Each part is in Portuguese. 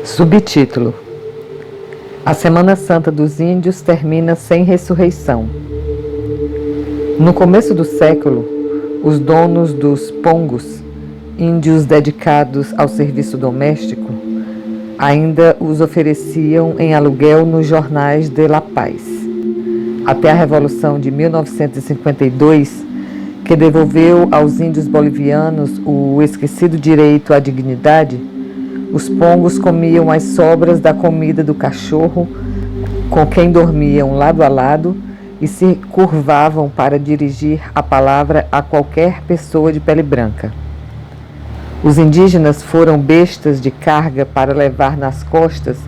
Subtítulo: A Semana Santa dos Índios termina sem ressurreição. No começo do século, os donos dos pongos, índios dedicados ao serviço doméstico, ainda os ofereciam em aluguel nos jornais de La Paz. Até a Revolução de 1952, que devolveu aos índios bolivianos o esquecido direito à dignidade, os pongos comiam as sobras da comida do cachorro com quem dormiam lado a lado e se curvavam para dirigir a palavra a qualquer pessoa de pele branca. Os indígenas foram bestas de carga para levar nas costas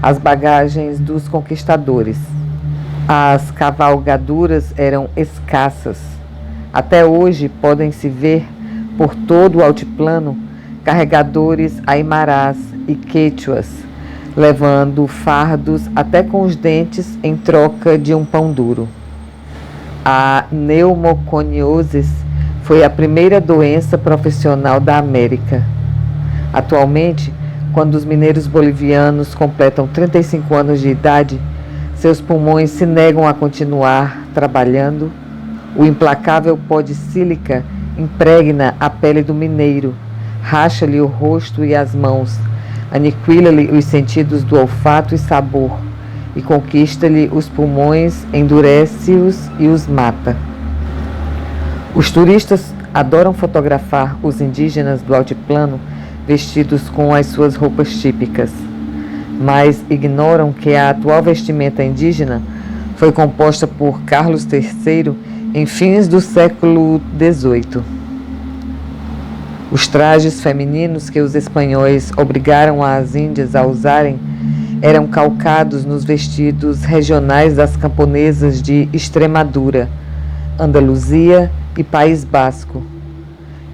as bagagens dos conquistadores. As cavalgaduras eram escassas. Até hoje podem-se ver por todo o altiplano carregadores aimarás e quechuas, levando fardos até com os dentes em troca de um pão duro. A pneumoconiose foi a primeira doença profissional da América. Atualmente, quando os mineiros bolivianos completam 35 anos de idade, seus pulmões se negam a continuar trabalhando. O implacável pó de sílica impregna a pele do mineiro, racha-lhe o rosto e as mãos, aniquila-lhe os sentidos do olfato e sabor, e conquista-lhe os pulmões, endurece-os e os mata. Os turistas adoram fotografar os indígenas do altiplano vestidos com as suas roupas típicas, mas ignoram que a atual vestimenta indígena foi composta por Carlos III em fins do século XVIII. Os trajes femininos que os espanhóis obrigaram as índias a usarem eram calcados nos vestidos regionais das camponesas de Extremadura, Andaluzia e País Basco.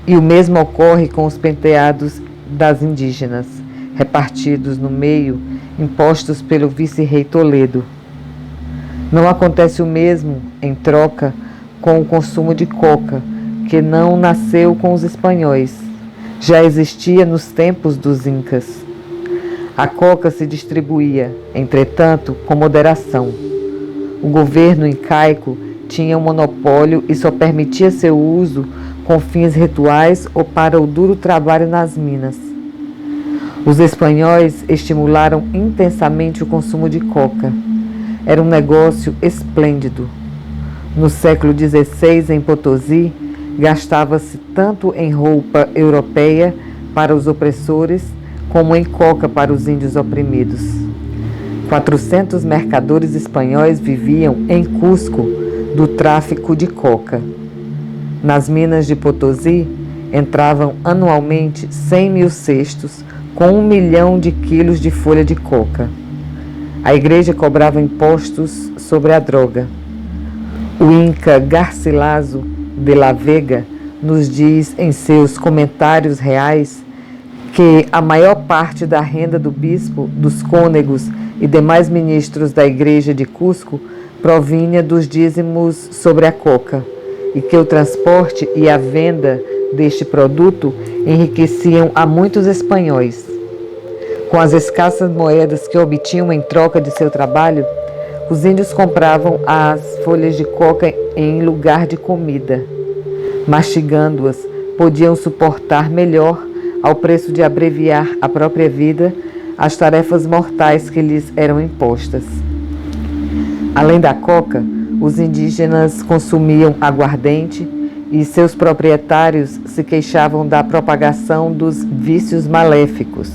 E o mesmo ocorre com os penteados das indígenas, repartidos no meio, impostos pelo vice-rei Toledo. Não acontece o mesmo, em troca, com o consumo de coca, que não nasceu com os espanhóis. Já existia nos tempos dos incas. A coca se distribuía, entretanto, com moderação. O governo incaico tinha um monopólio e só permitia seu uso com fins rituais ou para o duro trabalho nas minas. Os espanhóis estimularam intensamente o consumo de coca. Era um negócio esplêndido. No século XVI, em Potosí, gastava-se tanto em roupa europeia para os opressores, como em coca para os índios oprimidos. 400 mercadores espanhóis viviam em Cusco do tráfico de coca. Nas minas de Potosí entravam anualmente 100.000 cestos com 1 milhão de quilos de folha de coca. A igreja cobrava impostos sobre a droga. O Inca Garcilaso de la Vega nos diz em seus comentários reais que a maior parte da renda do bispo, dos cônegos e demais ministros da igreja de Cusco provinha dos dízimos sobre a coca e que o transporte e a venda deste produto enriqueciam a muitos espanhóis. Com as escassas moedas que obtinham em troca de seu trabalho, os índios compravam as folhas de coca em lugar de comida. Mastigando-as, podiam suportar melhor, ao preço de abreviar a própria vida, as tarefas mortais que lhes eram impostas. Além da coca, os indígenas consumiam aguardente e seus proprietários se queixavam da propagação dos vícios maléficos.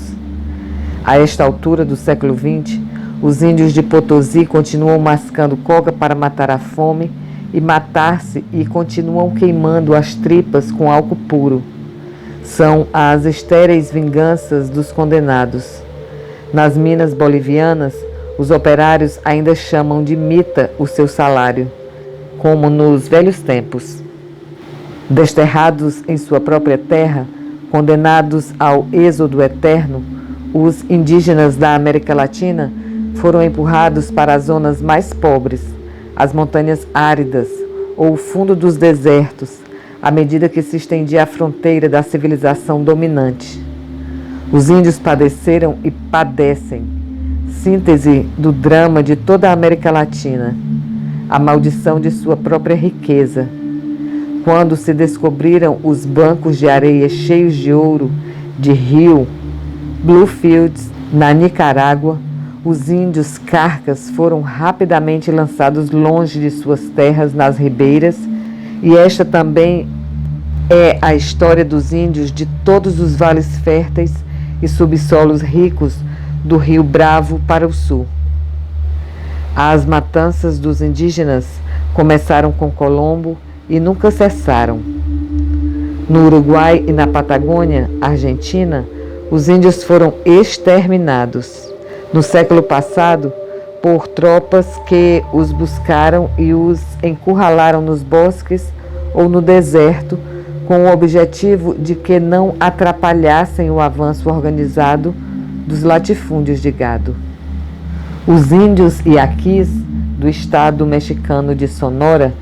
A esta altura do século XX, os índios de Potosí continuam mascando coca para matar a fome e matar-se e continuam queimando as tripas com álcool puro. São as estéreis vinganças dos condenados. Nas minas bolivianas, os operários ainda chamam de mita o seu salário, como nos velhos tempos. Desterrados em sua própria terra, condenados ao êxodo eterno, os indígenas da América Latina foram empurrados para as zonas mais pobres, as montanhas áridas ou o fundo dos desertos, à medida que se estendia a fronteira da civilização dominante. Os índios padeceram e padecem, síntese do drama de toda a América Latina, a maldição de sua própria riqueza. Quando se descobriram os bancos de areia cheios de ouro de Rio Bluefields, na Nicarágua, os índios carcas foram rapidamente lançados longe de suas terras nas ribeiras, e esta também é a história dos índios de todos os vales férteis e subsolos ricos do Rio Bravo para o sul. As matanças dos indígenas começaram com Colombo e nunca cessaram. No Uruguai e na Patagônia, Argentina, os índios foram exterminados. No século passado, por tropas que os buscaram e os encurralaram nos bosques ou no deserto, com o objetivo de que não atrapalhassem o avanço organizado dos latifúndios de gado. Os índios iaquis do estado mexicano de Sonora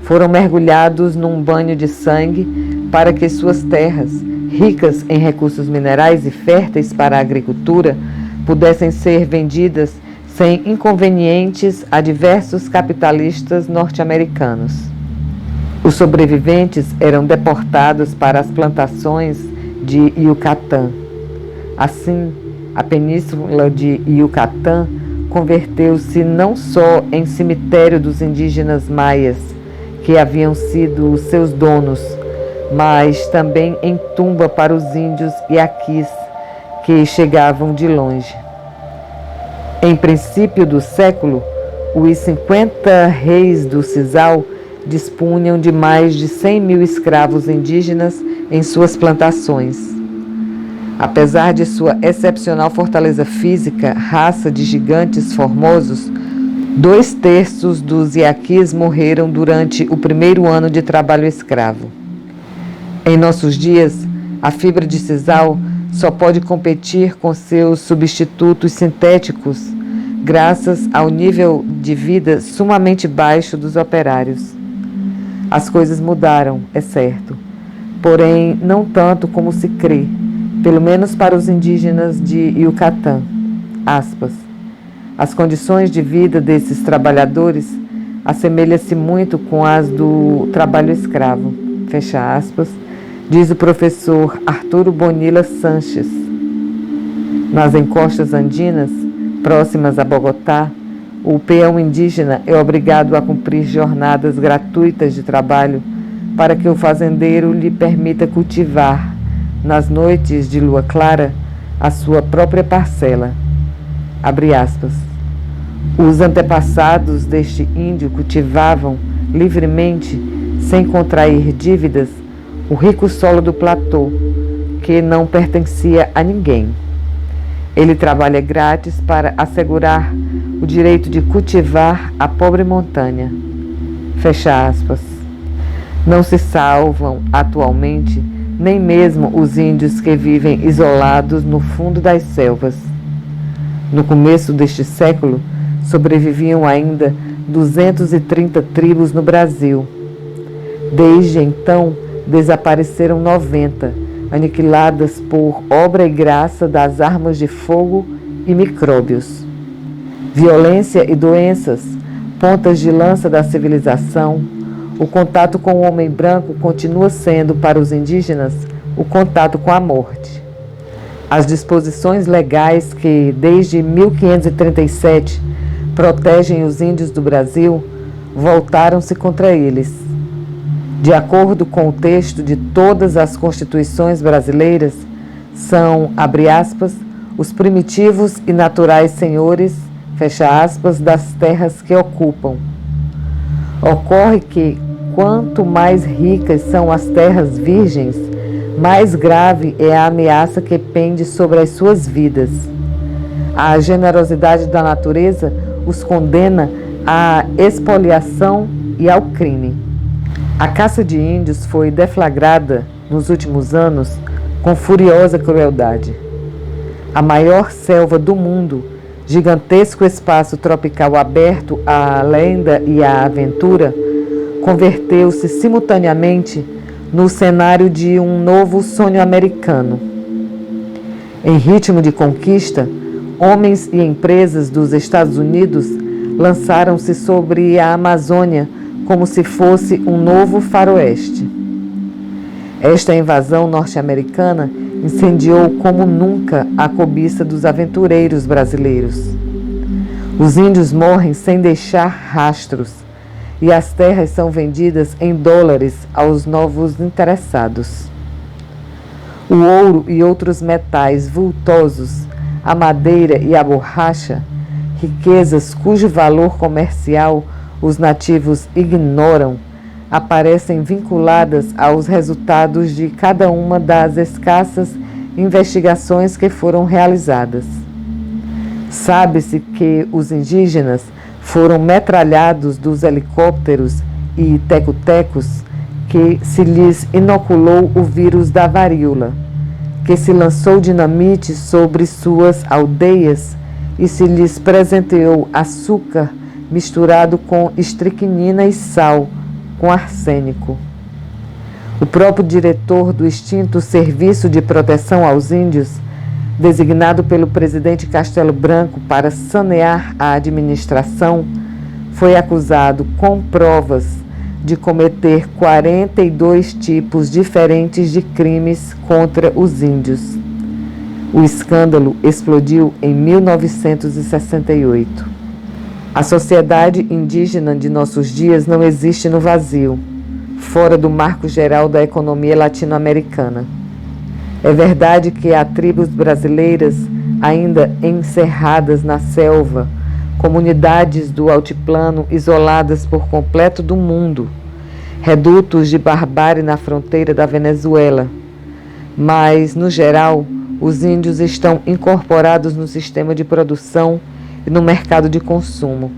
foram mergulhados num banho de sangue para que suas terras, ricas em recursos minerais e férteis para a agricultura, pudessem ser vendidas sem inconvenientes a diversos capitalistas norte-americanos. Os sobreviventes eram deportados para as plantações de Yucatán. Assim, a península de Yucatán converteu-se não só em cemitério dos indígenas maias, que haviam sido seus donos, mas também em tumba para os índios iaquis que chegavam de longe. Em princípio do século, os 50 reis do Sisal dispunham de mais de 100.000 escravos indígenas em suas plantações. Apesar de sua excepcional fortaleza física, raça de gigantes formosos, 2/3 dos iaquis morreram durante o primeiro ano de trabalho escravo. Em nossos dias, a fibra de sisal só pode competir com seus substitutos sintéticos, graças ao nível de vida sumamente baixo dos operários. As coisas mudaram, é certo, porém não tanto como se crê, pelo menos para os indígenas de Yucatán. Aspas. As condições de vida desses trabalhadores assemelham-se muito com as do trabalho escravo. Fecha aspas, diz o professor Arturo Bonilla Sanches. Nas encostas andinas, próximas a Bogotá, o peão indígena é obrigado a cumprir jornadas gratuitas de trabalho para que o fazendeiro lhe permita cultivar, nas noites de lua clara, a sua própria parcela. Abre aspas. Os antepassados deste índio cultivavam livremente, sem contrair dívidas, o rico solo do platô, que não pertencia a ninguém. Ele trabalha grátis para assegurar o direito de cultivar a pobre montanha. Fecha aspas. Não se salvam atualmente nem mesmo os índios que vivem isolados no fundo das selvas. No começo deste século, sobreviviam ainda 230 tribos no Brasil. Desde então, desapareceram 90, aniquiladas por obra e graça das armas de fogo e micróbios. Violência e doenças, pontas de lança da civilização, o contato com o homem branco continua sendo, para os indígenas, o contato com a morte. As disposições legais que, desde 1537, protegem os índios do Brasil, voltaram-se contra eles. De acordo com o texto de todas as constituições brasileiras, são, abre aspas, os primitivos e naturais senhores, fecha aspas, das terras que ocupam. Ocorre que, quanto mais ricas são as terras virgens, mais grave é a ameaça que pende sobre as suas vidas. A generosidade da natureza os condena à expoliação e ao crime. A caça de índios foi deflagrada, nos últimos anos, com furiosa crueldade. A maior selva do mundo, gigantesco espaço tropical aberto à lenda e à aventura, converteu-se simultaneamente no cenário de um novo sonho americano. Em ritmo de conquista, homens e empresas dos Estados Unidos lançaram-se sobre a Amazônia como se fosse um novo faroeste. Esta invasão norte-americana incendiou como nunca a cobiça dos aventureiros brasileiros. Os índios morrem sem deixar rastros e as terras são vendidas em dólares aos novos interessados. O ouro e outros metais vultosos, a madeira e a borracha, riquezas cujo valor comercial os nativos ignoram, aparecem vinculadas aos resultados de cada uma das escassas investigações que foram realizadas. Sabe-se que os indígenas foram metralhados dos helicópteros e tecutecos, que se lhes inoculou o vírus da varíola, que se lançou dinamite sobre suas aldeias e se lhes presenteou açúcar misturado com estricnina e sal, com arsênico. O próprio diretor do extinto Serviço de Proteção aos Índios, designado pelo presidente Castelo Branco para sanear a administração, foi acusado com provas de cometer 42 tipos diferentes de crimes contra os índios. O escândalo explodiu em 1968. A sociedade indígena de nossos dias não existe no vazio, fora do marco geral da economia latino-americana. É verdade que há tribos brasileiras ainda encerradas na selva, comunidades do altiplano isoladas por completo do mundo, redutos de barbárie na fronteira da Venezuela. Mas, no geral, os índios estão incorporados no sistema de produção e no mercado de consumo,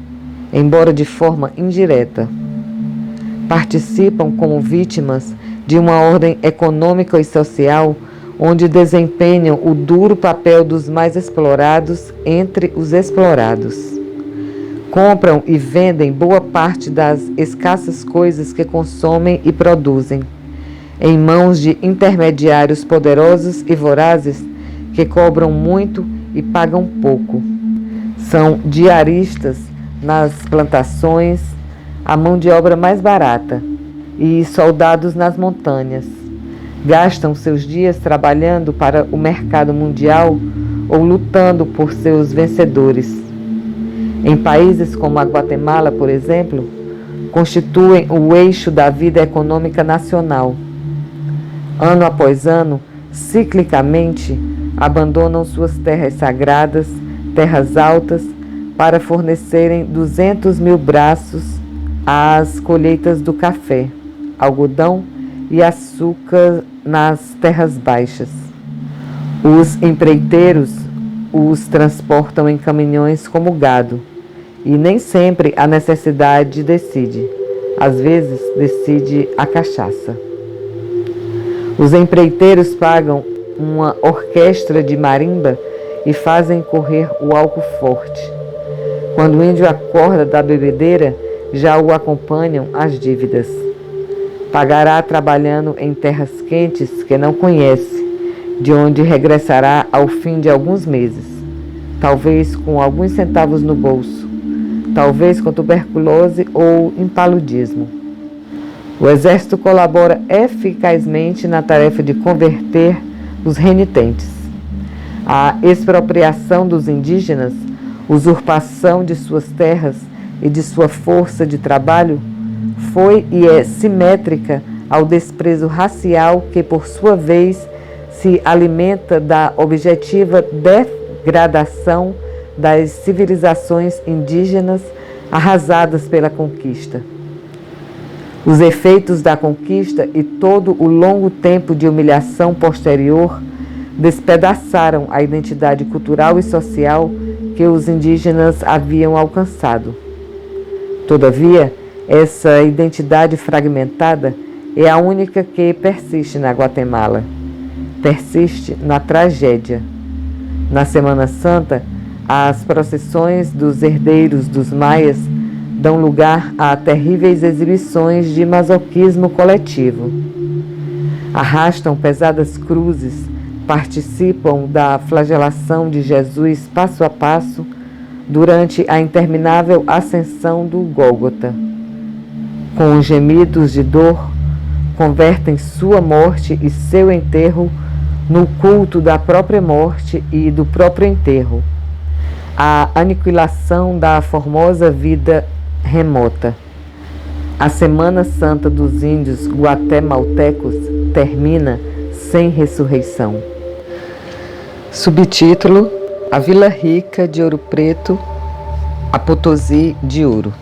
embora de forma indireta. Participam como vítimas de uma ordem econômica e social onde desempenham o duro papel dos mais explorados entre os explorados. Compram e vendem boa parte das escassas coisas que consomem e produzem, em mãos de intermediários poderosos e vorazes que cobram muito e pagam pouco. São diaristas nas plantações, a mão de obra mais barata, e soldados nas montanhas. Gastam seus dias trabalhando para o mercado mundial ou lutando por seus vencedores. Em países como a Guatemala, por exemplo, constituem o eixo da vida econômica nacional. Ano após ano, ciclicamente, abandonam suas terras sagradas, terras altas, para fornecerem 200 mil braços às colheitas do café, algodão e açúcar nas terras baixas. Os empreiteiros os transportam em caminhões como gado, e nem sempre a necessidade decide. Às vezes decide a cachaça. Os empreiteiros pagam uma orquestra de marimba e fazem correr o álcool forte. Quando o índio acorda da bebedeira, já o acompanham as dívidas. Pagará trabalhando em terras quentes que não conhece, de onde regressará ao fim de alguns meses, talvez com alguns centavos no bolso, talvez com tuberculose ou impaludismo. O exército colabora eficazmente na tarefa de converter os renitentes. A expropriação dos indígenas, usurpação de suas terras e de sua força de trabalho, foi e é simétrica ao desprezo racial que, por sua vez, se alimenta da objetiva degradação das civilizações indígenas arrasadas pela conquista. Os efeitos da conquista e todo o longo tempo de humilhação posterior despedaçaram a identidade cultural e social que os indígenas haviam alcançado. Todavia, essa identidade fragmentada é a única que persiste na Guatemala. Persiste na tragédia. Na Semana Santa, as procissões dos herdeiros dos maias dão lugar a terríveis exibições de masoquismo coletivo. Arrastam pesadas cruzes, participam da flagelação de Jesus passo a passo durante a interminável ascensão do Gólgota. Com gemidos de dor, convertem sua morte e seu enterro no culto da própria morte e do próprio enterro, a aniquilação da formosa vida remota. A Semana Santa dos Índios guatemaltecos termina sem ressurreição. Subtítulo: A Vila Rica de Ouro Preto, a Potosí de Ouro.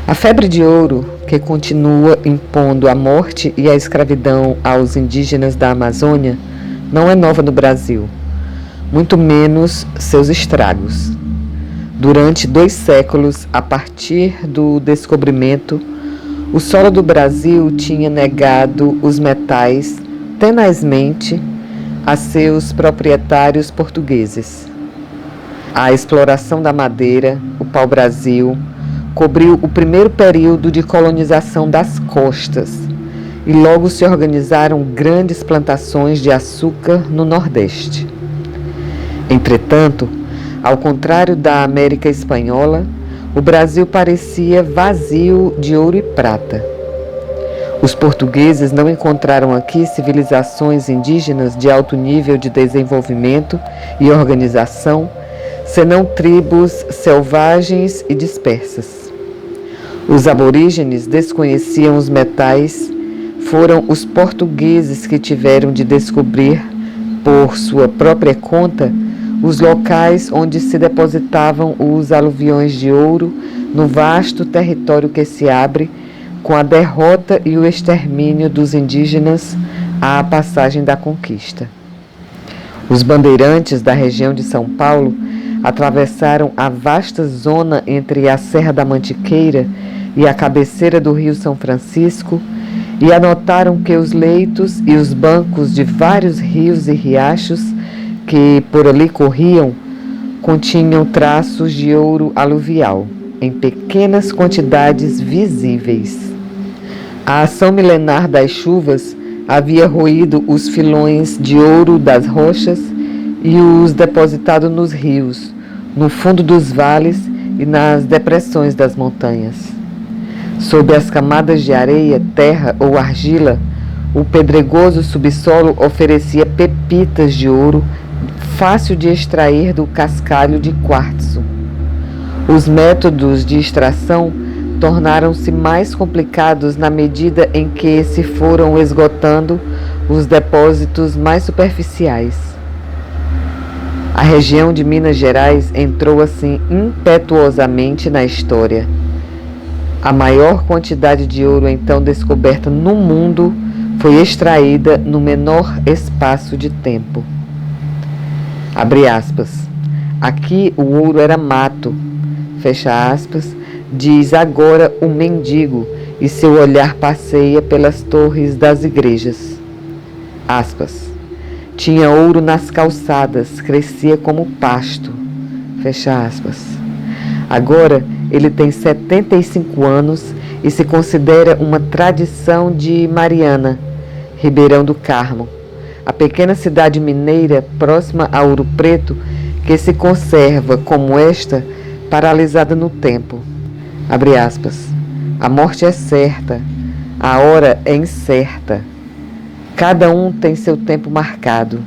A febre de ouro, que continua impondo a morte e a escravidão aos indígenas da Amazônia, não é nova no Brasil, muito menos seus estragos. Durante 2 séculos, a partir do descobrimento, o solo do Brasil tinha negado os metais tenazmente a seus proprietários portugueses. A exploração da madeira, o pau-brasil, cobriu o primeiro período de colonização das costas e logo se organizaram grandes plantações de açúcar no Nordeste. Entretanto, ao contrário da América Espanhola, o Brasil parecia vazio de ouro e prata. Os portugueses não encontraram aqui civilizações indígenas de alto nível de desenvolvimento e organização, senão tribos selvagens e dispersas. Os aborígenes desconheciam os metais, foram os portugueses que tiveram de descobrir, por sua própria conta, os locais onde se depositavam os aluviões de ouro no vasto território que se abre com a derrota e o extermínio dos indígenas à passagem da conquista. Os bandeirantes da região de São Paulo atravessaram a vasta zona entre a Serra da Mantiqueira e a cabeceira do Rio São Francisco e anotaram que os leitos e os bancos de vários rios e riachos que por ali corriam continham traços de ouro aluvial, em pequenas quantidades visíveis. A ação milenar das chuvas havia roído os filões de ouro das rochas e os depositado nos rios, no fundo dos vales e nas depressões das montanhas. Sob as camadas de areia, terra ou argila, o pedregoso subsolo oferecia pepitas de ouro fácil de extrair do cascalho de quartzo. Os métodos de extração tornaram-se mais complicados na medida em que se foram esgotando os depósitos mais superficiais. A região de Minas Gerais entrou assim impetuosamente na história. A maior quantidade de ouro então descoberta no mundo foi extraída no menor espaço de tempo. Abre aspas. Aqui o ouro era mato. Fecha aspas. Diz agora o mendigo e seu olhar passeia pelas torres das igrejas. Aspas. Tinha ouro nas calçadas, crescia como pasto. Fecha aspas. Agora ele tem 75 anos e se considera uma tradição de Mariana, Ribeirão do Carmo, a pequena cidade mineira próxima a Ouro Preto que se conserva como esta, paralisada no tempo. Abre aspas. A morte é certa, a hora é incerta. Cada um tem seu tempo marcado.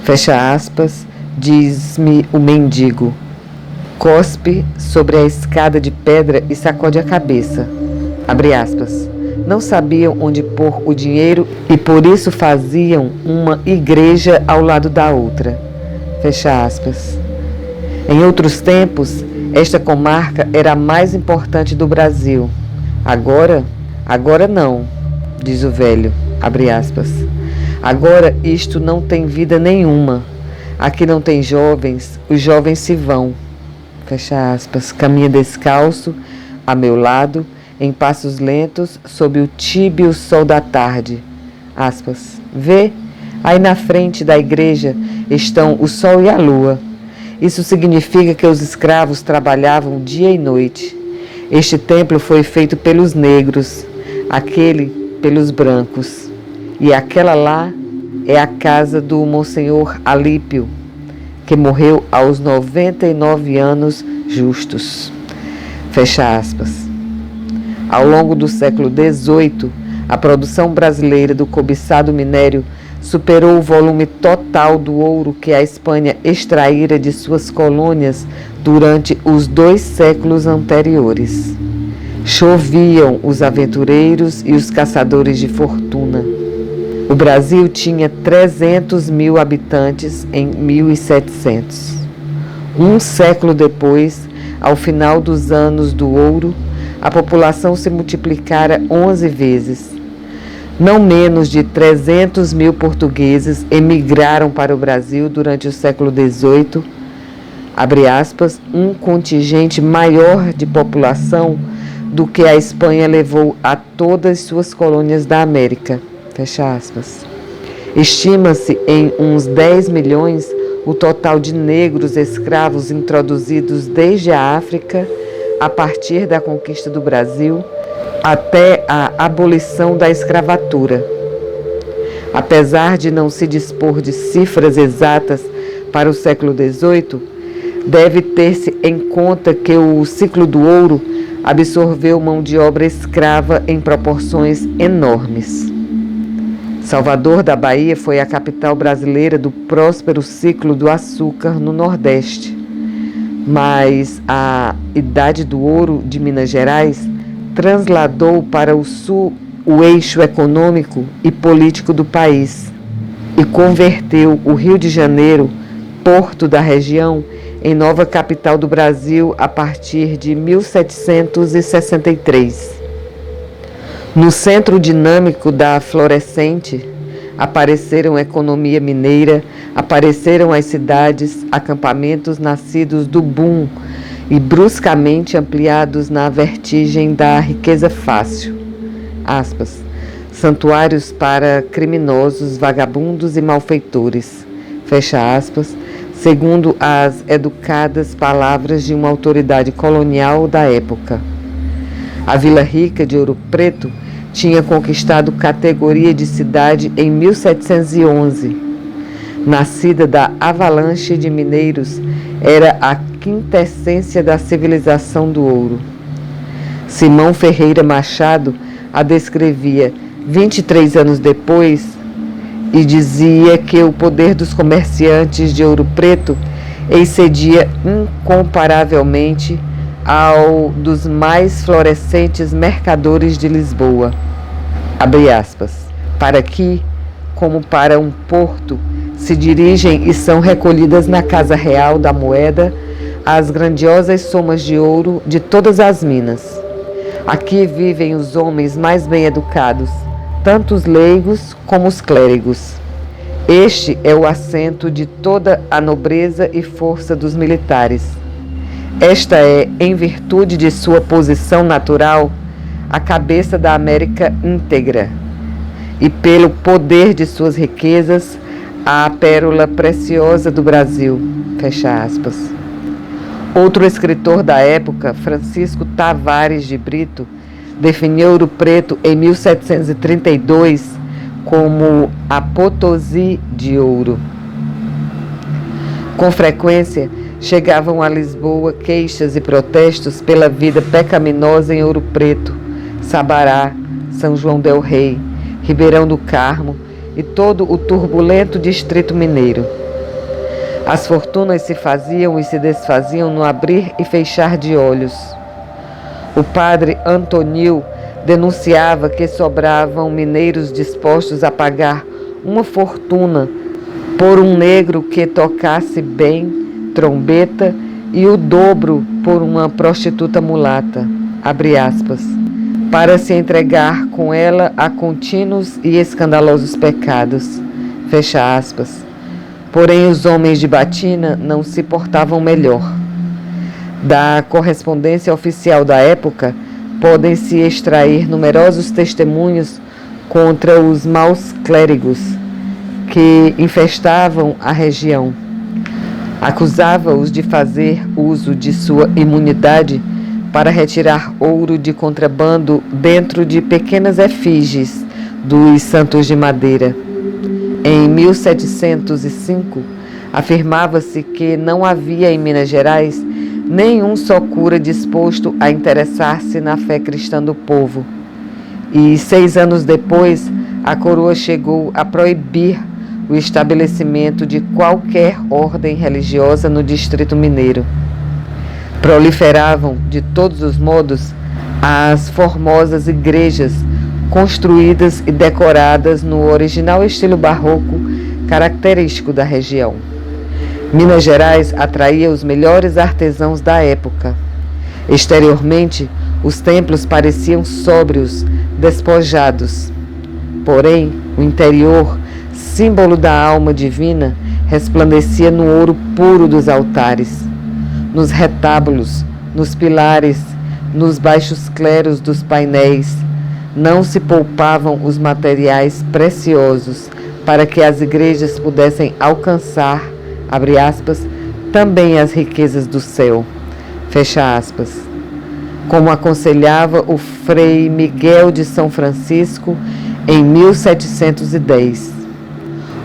Fecha aspas, diz-me o mendigo. Cospe sobre a escada de pedra e sacode a cabeça. Abre aspas. Não sabiam onde pôr o dinheiro e por isso faziam uma igreja ao lado da outra. Fecha aspas. Em outros tempos, esta comarca era a mais importante do Brasil. Agora não, diz o velho. Abre aspas. Agora isto não tem vida nenhuma. Aqui não tem jovens, os jovens se vão. Fecha aspas. Caminha descalço, a meu lado, em passos lentos, sob o tíbio sol da tarde. Aspas. Vê, aí na frente da igreja estão o sol e a lua. Isso significa que os escravos trabalhavam dia e noite. Este templo foi feito pelos negros, aquele pelos brancos. E aquela lá é a casa do Monsenhor Alípio, que morreu aos 99 anos justos. Fecha aspas. Ao longo do século XVIII, a produção brasileira do cobiçado minério superou o volume total do ouro que a Espanha extraíra de suas colônias durante os 2 séculos anteriores. Choviam os aventureiros e os caçadores de fortuna. O Brasil tinha 300 mil habitantes em 1700. Um século depois, ao final dos anos do ouro, a população se multiplicara 11 vezes. Não menos de 300 mil portugueses emigraram para o Brasil durante o século XVIII, abre aspas, um contingente maior de população do que a Espanha levou a todas suas colônias da América, fecha aspas. Estima-se em uns 10 milhões o total de negros escravos introduzidos desde a África, a partir da conquista do Brasil, até a abolição da escravatura. Apesar de não se dispor de cifras exatas para o século XVIII, deve ter-se em conta que o ciclo do ouro absorveu mão de obra escrava em proporções enormes. Salvador da Bahia foi a capital brasileira do próspero ciclo do açúcar no Nordeste, mas a Idade do Ouro de Minas Gerais transladou para o sul o eixo econômico e político do país e converteu o Rio de Janeiro, porto da região, em nova capital do Brasil a partir de 1763. No centro dinâmico da florescente, apareceram a economia mineira, apareceram as cidades, acampamentos nascidos do boom e bruscamente ampliados na vertigem da riqueza fácil. Aspas, santuários para criminosos, vagabundos e malfeitores. Fecha aspas, segundo as educadas palavras de uma autoridade colonial da época. A Vila Rica de Ouro Preto tinha conquistado categoria de cidade em 1711. Nascida da avalanche de mineiros, era a quintessência da civilização do ouro. Simão Ferreira Machado a descrevia 23 anos depois e dizia que o poder dos comerciantes de Ouro Preto excedia incomparavelmente ao dos mais florescentes mercadores de Lisboa. Abre aspas. Para que, como para um porto, se dirigem e são recolhidas na Casa Real da Moeda as grandiosas somas de ouro de todas as minas. Aqui vivem os homens mais bem educados, tanto os leigos como os clérigos. Este é o assento de toda a nobreza e força dos militares. Esta é, em virtude de sua posição natural, a cabeça da América íntegra, e pelo poder de suas riquezas, a pérola preciosa do Brasil. Fecha aspas. Outro escritor da época, Francisco Tavares de Brito, definiu Ouro Preto em 1732 como a Potosí de ouro. Com frequência, chegavam a Lisboa queixas e protestos pela vida pecaminosa em Ouro Preto, Sabará, São João del Rei, Ribeirão do Carmo e todo o turbulento distrito mineiro. As fortunas se faziam e se desfaziam no abrir e fechar de olhos. O padre Antonil denunciava que sobravam mineiros dispostos a pagar uma fortuna por um negro que tocasse bem trombeta e o dobro por uma prostituta mulata, abre aspas, para se entregar com ela a contínuos e escandalosos pecados, fecha aspas. Porém, os homens de batina não se portavam melhor. Da correspondência oficial da época, podem-se extrair numerosos testemunhos contra os maus clérigos que infestavam a região. Acusava-os de fazer uso de sua imunidade para retirar ouro de contrabando dentro de pequenas efígies dos santos de madeira. Em 1705, afirmava-se que não havia em Minas Gerais nenhum só cura disposto a interessar-se na fé cristã do povo. E 6 anos depois, a coroa chegou a proibir o estabelecimento de qualquer ordem religiosa no Distrito Mineiro. Proliferavam, de todos os modos, as formosas igrejas construídas e decoradas no original estilo barroco característico da região. Minas Gerais atraía os melhores artesãos da época. Exteriormente, os templos pareciam sóbrios, despojados. Porém, o interior, símbolo da alma divina, resplandecia no ouro puro dos altares, nos retábulos, nos pilares, nos baixos cleros dos painéis. Não se poupavam os materiais preciosos para que as igrejas pudessem alcançar, abre aspas, também as riquezas do céu, fecha aspas, como aconselhava o Frei Miguel de São Francisco em 1710.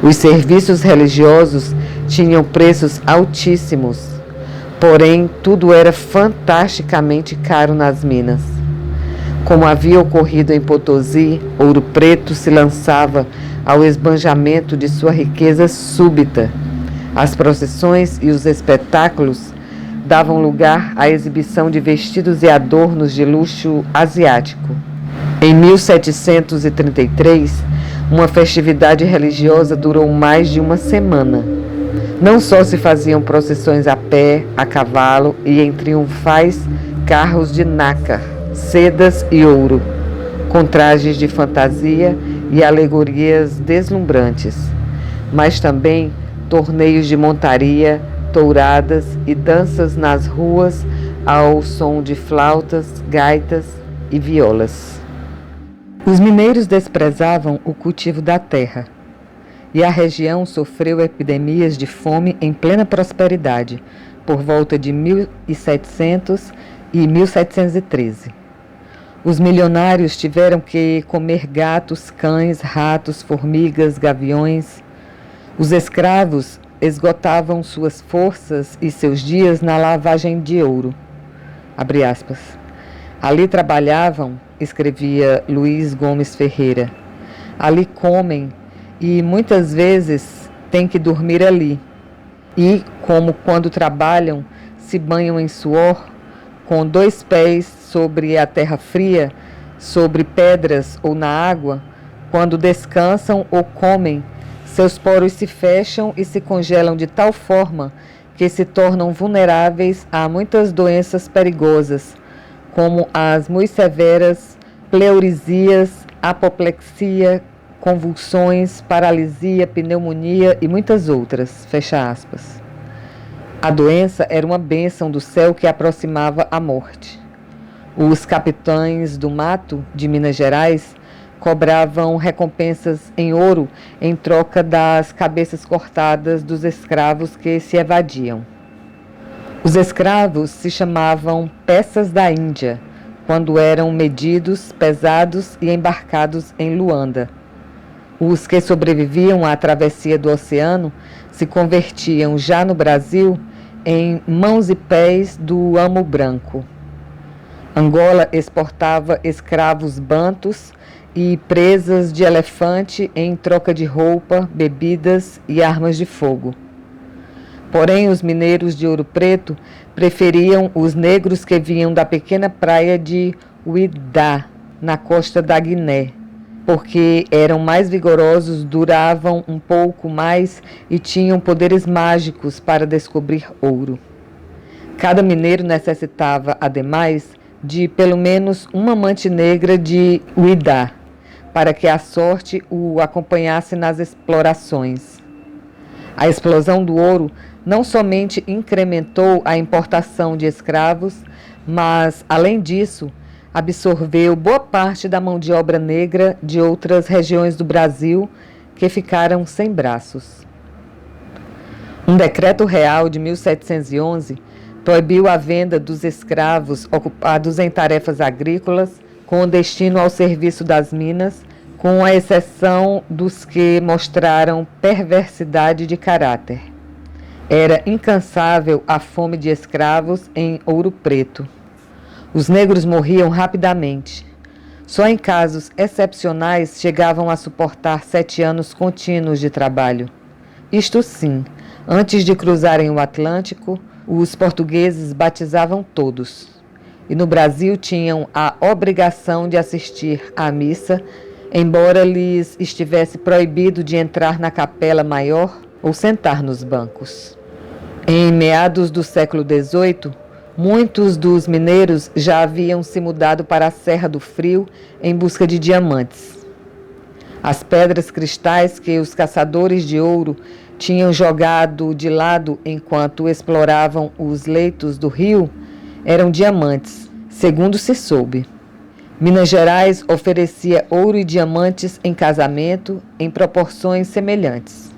Os serviços religiosos tinham preços altíssimos, porém tudo era fantasticamente caro nas minas. Como havia ocorrido em Potosí, Ouro Preto se lançava ao esbanjamento de sua riqueza súbita. As procissões e os espetáculos davam lugar à exibição de vestidos e adornos de luxo asiático. Em 1733, uma festividade religiosa durou mais de uma semana. Não só se faziam procissões a pé, a cavalo e em triunfais carros de nácar, sedas e ouro, com trajes de fantasia e alegorias deslumbrantes, mas também torneios de montaria, touradas e danças nas ruas ao som de flautas, gaitas e violas. Os mineiros desprezavam o cultivo da terra, e a região sofreu epidemias de fome em plena prosperidade, por volta de 1700 e 1713. Os milionários tiveram que comer gatos, cães, ratos, formigas, gaviões. Os escravos esgotavam suas forças e seus dias na lavagem de ouro. Abre aspas. Ali trabalhavam, escrevia Luiz Gomes Ferreira. Ali comem e muitas vezes têm que dormir ali. E, como quando trabalham, se banham em suor, com 2 pés sobre a terra fria, sobre pedras ou na água, quando descansam ou comem, seus poros se fecham e se congelam de tal forma que se tornam vulneráveis a muitas doenças perigosas, como as muito severas pleurisias, apoplexia, convulsões, paralisia, pneumonia e muitas outras, fecha aspas. A doença era uma bênção do céu que aproximava a morte. Os capitães do mato de Minas Gerais cobravam recompensas em ouro em troca das cabeças cortadas dos escravos que se evadiam. Os escravos se chamavam peças da Índia, quando eram medidos, pesados e embarcados em Luanda. Os que sobreviviam à travessia do oceano se convertiam já no Brasil em mãos e pés do amo branco. Angola exportava escravos bantus e presas de elefante em troca de roupa, bebidas e armas de fogo. Porém, os mineiros de Ouro Preto preferiam os negros que vinham da pequena praia de Uidá, na costa da Guiné, porque eram mais vigorosos, duravam um pouco mais e tinham poderes mágicos para descobrir ouro. Cada mineiro necessitava, ademais, de pelo menos uma amante negra de Uidá, para que a sorte o acompanhasse nas explorações. A explosão do ouro não somente incrementou a importação de escravos, mas, além disso, absorveu boa parte da mão de obra negra de outras regiões do Brasil que ficaram sem braços. Um decreto real de 1711 proibiu a venda dos escravos ocupados em tarefas agrícolas com destino ao serviço das minas, com a exceção dos que mostraram perversidade de caráter. Era incansável a fome de escravos em Ouro Preto. Os negros morriam rapidamente. Só em casos excepcionais chegavam a suportar 7 anos contínuos de trabalho. Isto sim, antes de cruzarem o Atlântico, os portugueses batizavam todos. E no Brasil tinham a obrigação de assistir à missa, embora lhes estivesse proibido de entrar na capela maior ou sentar nos bancos. Em meados do século XVIII, muitos dos mineiros já haviam se mudado para a Serra do Frio em busca de diamantes. As pedras cristais que os caçadores de ouro tinham jogado de lado enquanto exploravam os leitos do rio eram diamantes, segundo se soube. Minas Gerais oferecia ouro e diamantes em casamento em proporções semelhantes.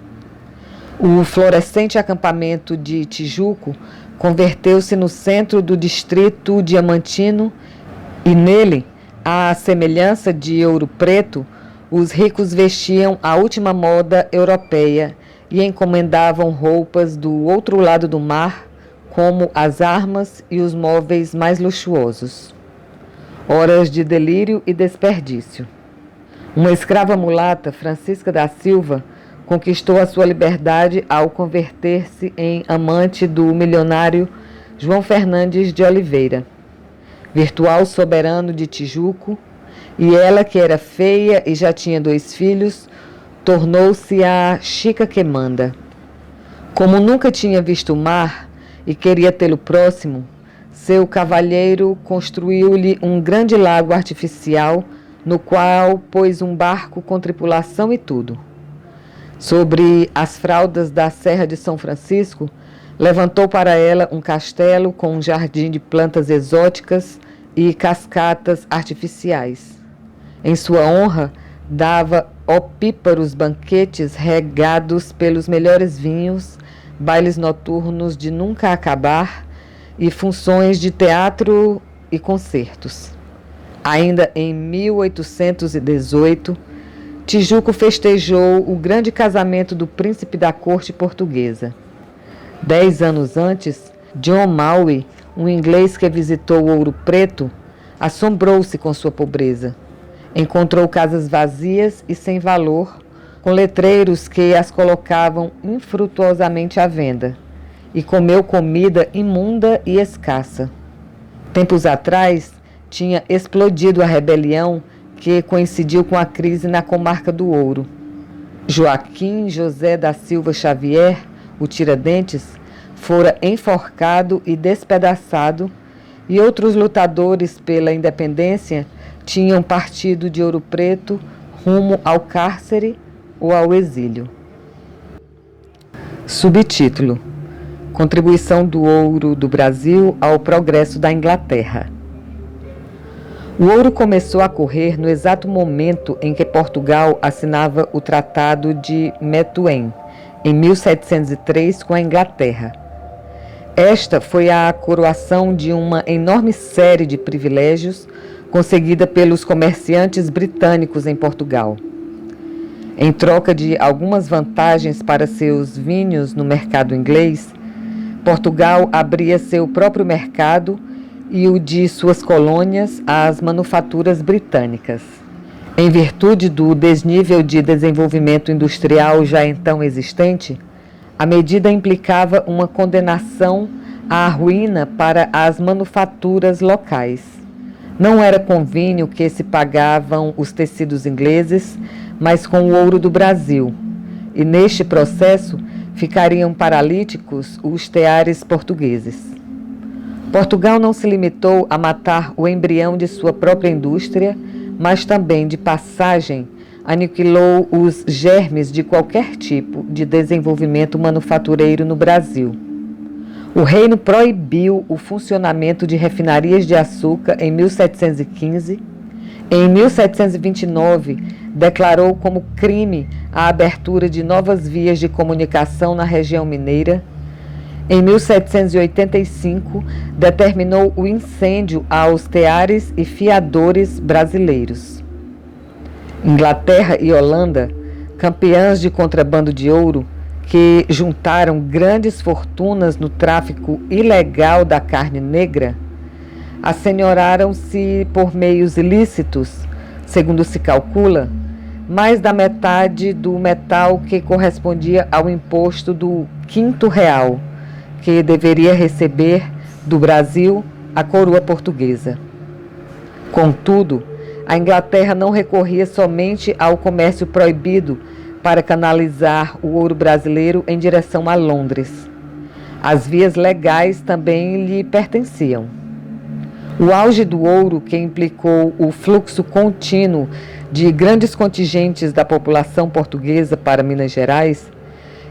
O florescente acampamento de Tijuco converteu-se no centro do distrito diamantino e nele, à semelhança de Ouro Preto, os ricos vestiam a última moda europeia e encomendavam roupas do outro lado do mar, como as armas e os móveis mais luxuosos. Horas de delírio e desperdício. Uma escrava mulata, Francisca da Silva, conquistou a sua liberdade ao converter-se em amante do milionário João Fernandes de Oliveira, virtual soberano de Tijuco, e ela, que era feia e já tinha 2 filhos, tornou-se a Chica que manda. Como nunca tinha visto o mar e queria tê-lo próximo, seu cavalheiro construiu-lhe um grande lago artificial, no qual pôs um barco com tripulação e tudo. Sobre as fraldas da Serra de São Francisco, levantou para ela um castelo com um jardim de plantas exóticas e cascatas artificiais. Em sua honra, dava opíparos banquetes regados pelos melhores vinhos, bailes noturnos de nunca acabar e funções de teatro e concertos. Ainda em 1818, Tijuco festejou o grande casamento do príncipe da corte portuguesa. 10 anos antes, John Maui, um inglês que visitou Ouro Preto, assombrou-se com sua pobreza. Encontrou casas vazias e sem valor, com letreiros que as colocavam infrutuosamente à venda, e comeu comida imunda e escassa. Tempos atrás, tinha explodido a rebelião que coincidiu com a crise na comarca do Ouro. Joaquim José da Silva Xavier, o Tiradentes, fora enforcado e despedaçado, e outros lutadores pela independência tinham partido de Ouro Preto rumo ao cárcere ou ao exílio. Subtítulo: Contribuição do ouro do Brasil ao progresso da Inglaterra. O ouro começou a correr no exato momento em que Portugal assinava o Tratado de Methuen, em 1703, com a Inglaterra. Esta foi a coroação de uma enorme série de privilégios conseguida pelos comerciantes britânicos em Portugal. Em troca de algumas vantagens para seus vinhos no mercado inglês, Portugal abria seu próprio mercado e o de suas colônias às manufaturas britânicas. Em virtude do desnível de desenvolvimento industrial já então existente, a medida implicava uma condenação à ruína para as manufaturas locais. Não era com vinho que se pagavam os tecidos ingleses, mas com o ouro do Brasil, e neste processo ficariam paralíticos os teares portugueses. Portugal não se limitou a matar o embrião de sua própria indústria, mas também, de passagem, aniquilou os germes de qualquer tipo de desenvolvimento manufatureiro no Brasil. O reino proibiu o funcionamento de refinarias de açúcar em 1715. Em 1729, declarou como crime a abertura de novas vias de comunicação na região mineira. Em 1785, determinou o incêndio aos teares e fiadores brasileiros. Inglaterra e Holanda, campeãs de contrabando de ouro, que juntaram grandes fortunas no tráfico ilegal da carne negra, assenhoraram-se por meios ilícitos, segundo se calcula, mais da metade do metal que correspondia ao imposto do quinto real, que deveria receber do Brasil a coroa portuguesa. Contudo, a Inglaterra não recorria somente ao comércio proibido para canalizar o ouro brasileiro em direção a Londres. As vias legais também lhe pertenciam. O auge do ouro, que implicou o fluxo contínuo de grandes contingentes da população portuguesa para Minas Gerais,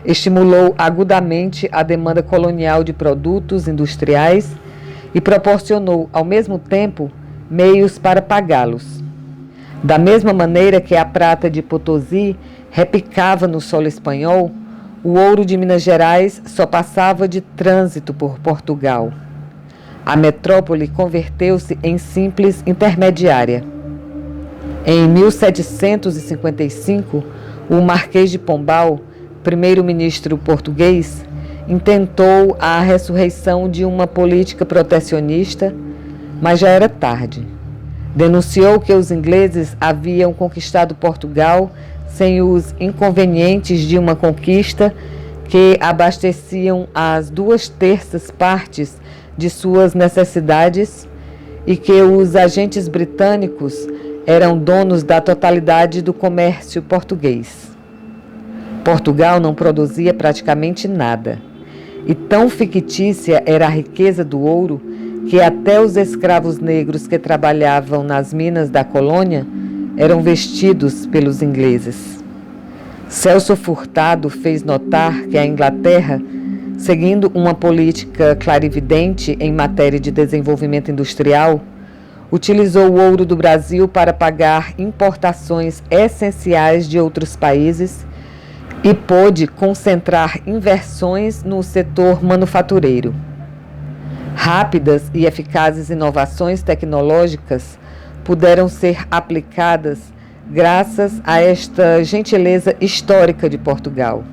estimulou agudamente a demanda colonial de produtos industriais e proporcionou, ao mesmo tempo, meios para pagá-los. Da mesma maneira que a prata de Potosí repicava no solo espanhol, o ouro de Minas Gerais só passava de trânsito por Portugal. A metrópole converteu-se em simples intermediária. Em 1755, o Marquês de Pombal, primeiro-ministro português, intentou a ressurreição de uma política protecionista, mas já era tarde. Denunciou que os ingleses haviam conquistado Portugal sem os inconvenientes de uma conquista que abasteciam as 2/3 partes de suas necessidades e que os agentes britânicos eram donos da totalidade do comércio português. Portugal não produzia praticamente nada, e tão fictícia era a riqueza do ouro que até os escravos negros que trabalhavam nas minas da colônia eram vestidos pelos ingleses. Celso Furtado fez notar que a Inglaterra, seguindo uma política clarividente em matéria de desenvolvimento industrial, utilizou o ouro do Brasil para pagar importações essenciais de outros países e pôde concentrar inversões no setor manufatureiro. Rápidas e eficazes inovações tecnológicas puderam ser aplicadas graças a esta gentileza histórica de Portugal.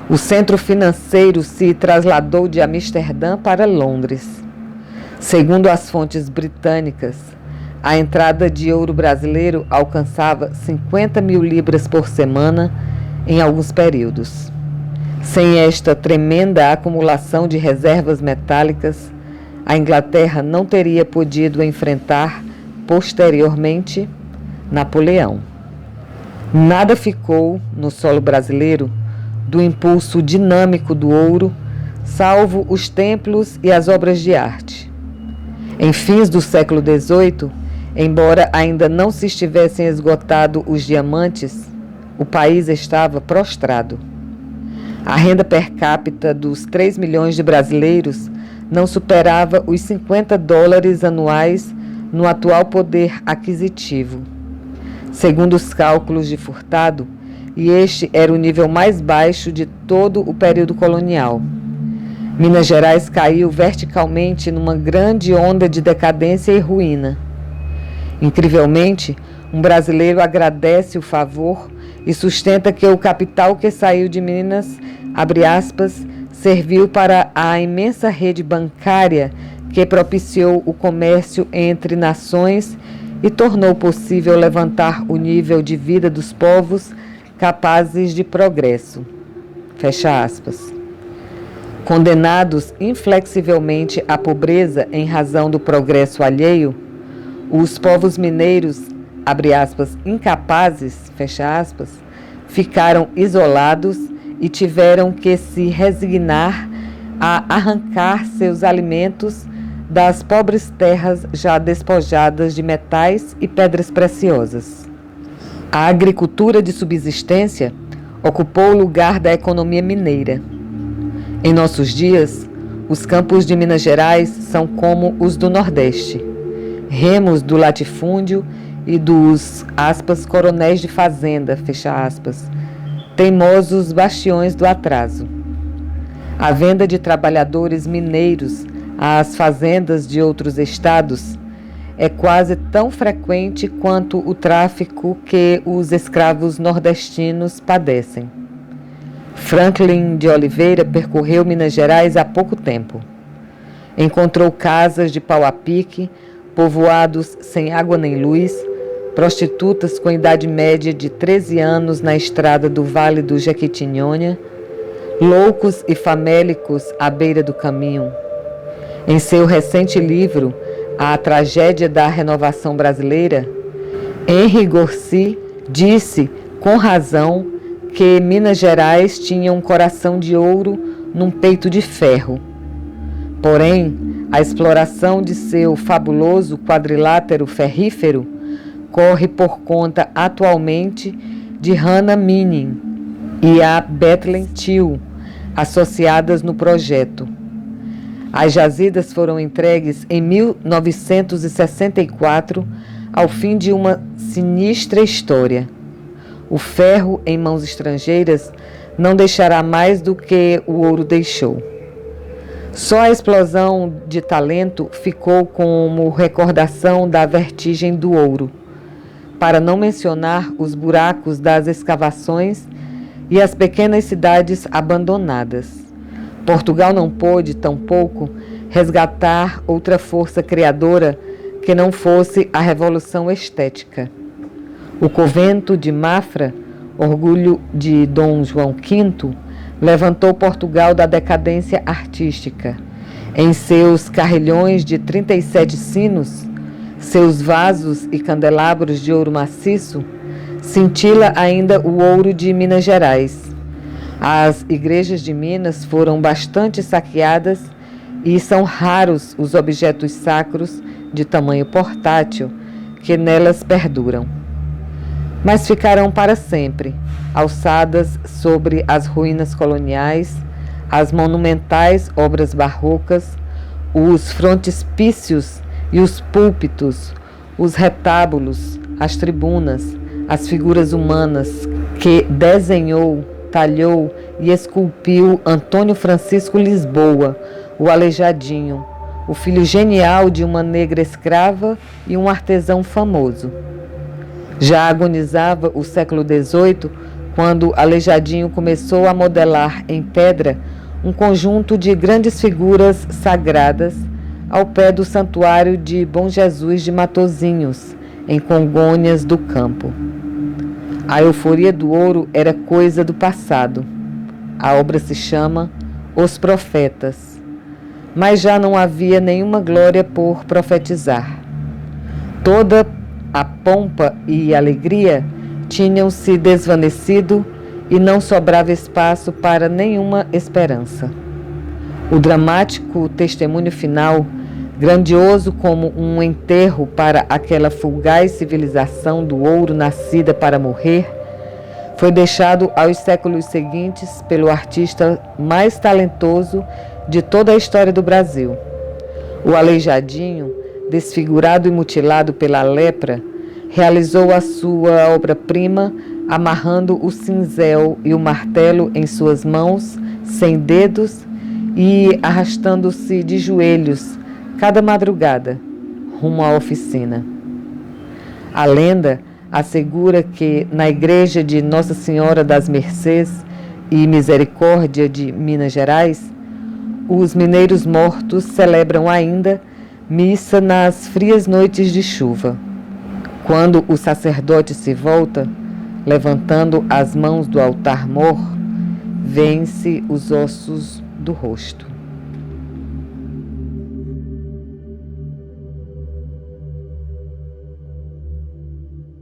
O centro financeiro se trasladou de Amsterdã para Londres. Segundo as fontes britânicas, a entrada de ouro brasileiro alcançava 50 mil libras por semana em alguns períodos. Sem esta tremenda acumulação de reservas metálicas, a Inglaterra não teria podido enfrentar, posteriormente, Napoleão. Nada ficou no solo brasileiro do impulso dinâmico do ouro, salvo os templos e as obras de arte. Em fins do século XVIII, embora ainda não se estivessem esgotado os diamantes, o país estava prostrado. A renda per capita dos 3 milhões de brasileiros não superava os $50 anuais no atual poder aquisitivo. Segundo os cálculos de Furtado, e este era o nível mais baixo de todo o período colonial. Minas Gerais caiu verticalmente numa grande onda de decadência e ruína. Incrivelmente, um brasileiro agradece o favor e sustenta que o capital que saiu de Minas, abre aspas, serviu para a imensa rede bancária que propiciou o comércio entre nações e tornou possível levantar o nível de vida dos povos capazes de progresso. Fecha aspas. Condenados inflexivelmente à pobreza em razão do progresso alheio, os povos mineiros, abre aspas, incapazes, fecha aspas, ficaram isolados e tiveram que se resignar a arrancar seus alimentos das pobres terras já despojadas de metais e pedras preciosas. A agricultura de subsistência ocupou o lugar da economia mineira. Em nossos dias, os campos de Minas Gerais são como os do Nordeste, remos do latifúndio e dos, aspas, coronéis de fazenda, fecha aspas, teimosos bastiões do atraso. A venda de trabalhadores mineiros às fazendas de outros estados é quase tão frequente quanto o tráfico que os escravos nordestinos padecem. Franklin de Oliveira percorreu Minas Gerais há pouco tempo. Encontrou casas de pau a pique, povoados sem água nem luz, prostitutas com idade média de 13 anos na estrada do Vale do Jequitinhonha, loucos e famélicos à beira do caminho. Em seu recente livro, A Tragédia da Renovação Brasileira, Henri Gorci disse, com razão, que Minas Gerais tinha um coração de ouro num peito de ferro. Porém, a exploração de seu fabuloso quadrilátero ferrífero corre por conta atualmente de Hannah Minning e a Bethlen Till, associadas no projeto. As jazidas foram entregues em 1964 ao fim de uma sinistra história. O ferro em mãos estrangeiras não deixará mais do que o ouro deixou. Só a explosão de talento ficou como recordação da vertigem do ouro, para não mencionar os buracos das escavações e as pequenas cidades abandonadas. Portugal não pôde, tampouco, resgatar outra força criadora que não fosse a Revolução Estética. O convento de Mafra, orgulho de Dom João V, levantou Portugal da decadência artística. Em seus carrilhões de 37 sinos, seus vasos e candelabros de ouro maciço, cintila ainda o ouro de Minas Gerais. As igrejas de Minas foram bastante saqueadas e são raros os objetos sacros de tamanho portátil que nelas perduram. Mas ficarão para sempre, alçadas sobre as ruínas coloniais, as monumentais obras barrocas, os frontispícios e os púlpitos, os retábulos, as tribunas, as figuras humanas que desenhou, talhou e esculpiu Antônio Francisco Lisboa, o Aleijadinho, o filho genial de uma negra escrava e um artesão famoso. Já agonizava o século XVIII, quando Aleijadinho começou a modelar em pedra um conjunto de grandes figuras sagradas ao pé do santuário de Bom Jesus de Matozinhos, em Congonhas do Campo. A euforia do ouro era coisa do passado. A obra se chama Os Profetas, mas já não havia nenhuma glória por profetizar. Toda a pompa e alegria tinham se desvanecido e não sobrava espaço para nenhuma esperança. O dramático testemunho final, grandioso como um enterro para aquela fugaz civilização do ouro nascida para morrer, foi deixado aos séculos seguintes pelo artista mais talentoso de toda a história do Brasil. O Aleijadinho, desfigurado e mutilado pela lepra, realizou a sua obra-prima amarrando o cinzel e o martelo em suas mãos, sem dedos, e arrastando-se de joelhos cada madrugada rumo à oficina. A lenda assegura que na igreja de Nossa Senhora das Mercês e Misericórdia de Minas Gerais, os mineiros mortos celebram ainda missa nas frias noites de chuva. Quando o sacerdote se volta, levantando as mãos do altar-mor, vêem-se os ossos do rosto.